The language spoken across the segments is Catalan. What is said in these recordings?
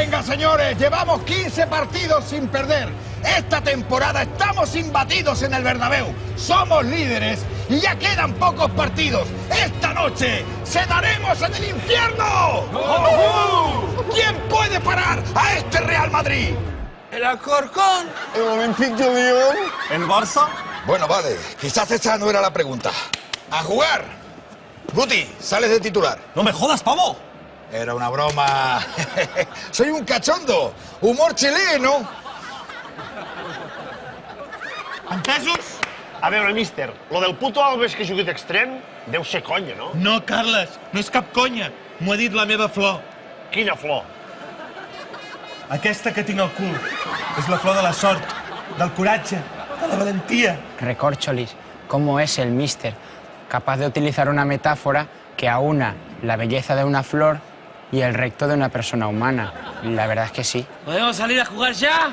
Venga, señores, llevamos 15 partidos sin perder. Esta temporada estamos imbatidos en el Bernabéu. Somos líderes y ya quedan pocos partidos. Esta noche cenaremos en el infierno. ¿Quién puede parar a este Real Madrid? El Alcorcón. El Olympique de Lyon. El Barça. Bueno, vale, quizás esa no era la pregunta. ¡A jugar! Guti, sales de titular. No me jodas, pavo. Era una broma. Soy un cachondo. Humor chileno. Entesos? A veure, míster, lo del puto Alves que jugui d'extrem deu ser conya, no? No, Carles, no és cap conya. M'ho ha dit la meva flor. Quina flor? Aquesta que tinc al cul. És la flor de la sort, del coratge, de la valentia. Recorcholis, ¿cómo es el mister? Capaz de utilizar una metáfora que aúna la belleza de una flor y el recto de una persona humana. La verdad es que sí. ¿Podemos salir a jugar ya?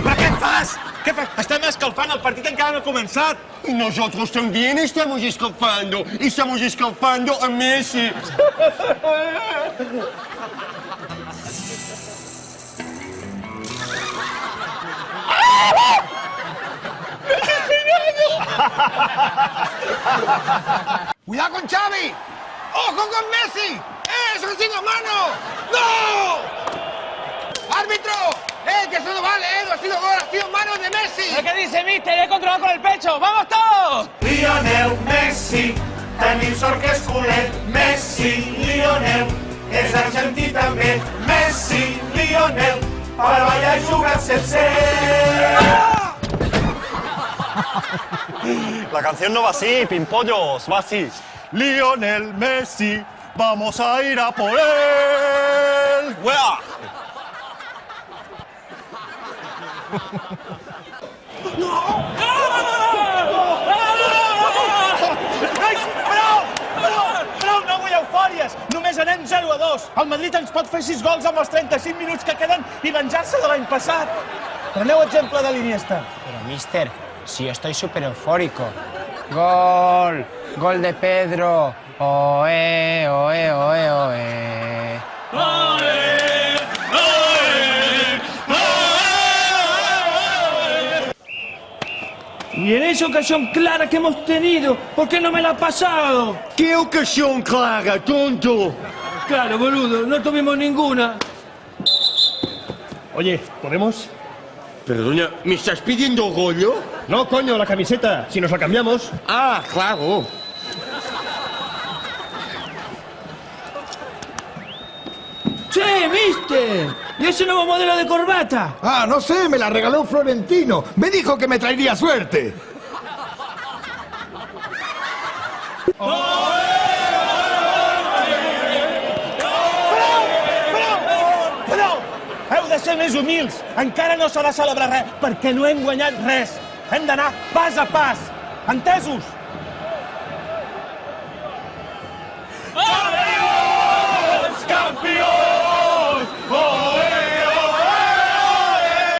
Però què fas? Què fas? Estem escalfant, el partit encara no ha començat. Y nosotros también estamos escalfando. Y estamos escalfando a Messi. ¡Cuidado con Xavi! ¡Ojo con Messi! ¡Eso ha sido mano! ¡No! ¡Árbitro! ¡Que eso no vale! ¡No ha sido gol! ¡Ha sido mano de Messi! ¿Qué dice, mister? He controlado con el pecho. ¡Vamos todos! Lionel Messi, tenim sort que és culer. Messi, Lionel, és argentí també. Messi, Lionel, per ballar i jugar sencer. La canción no va así, pimpollos, va así. Lionel Messi, vamos a ir a por él. ¡Wea! Prou, no vull eufòries. Només anem 0-2. El Madrid ens pot fer 6 gols amb els 35 minuts que queden i venjar-se de l'any passat. Preneu exemple de l'Iniesta. Pero, mister, si yo estoy súper eufórico. ¡Gol! ¡Gol de Pedro! ¡Oe, oe, oe, oe! Y en esa ocasión clara que hemos tenido, ¿por qué no me la ha pasado? ¡Qué ocasión clara, tonto! Claro, boludo, no tuvimos ninguna. Oye, ¿podemos? Perdona, ¿me estás pidiendo rollo? No, coño, la camiseta, si nos la cambiamos. Ah, claro. ¡Che, mister! ¿Y ese nuevo modelo de corbata? Ah, no sé, me la regaló Florentino. Me dijo que me traería suerte. Prou! Heu de ser més humils. Encara no s'ha de celebrar res, perquè no hem guanyat res. Hem d'anar pas a pas. Entesos?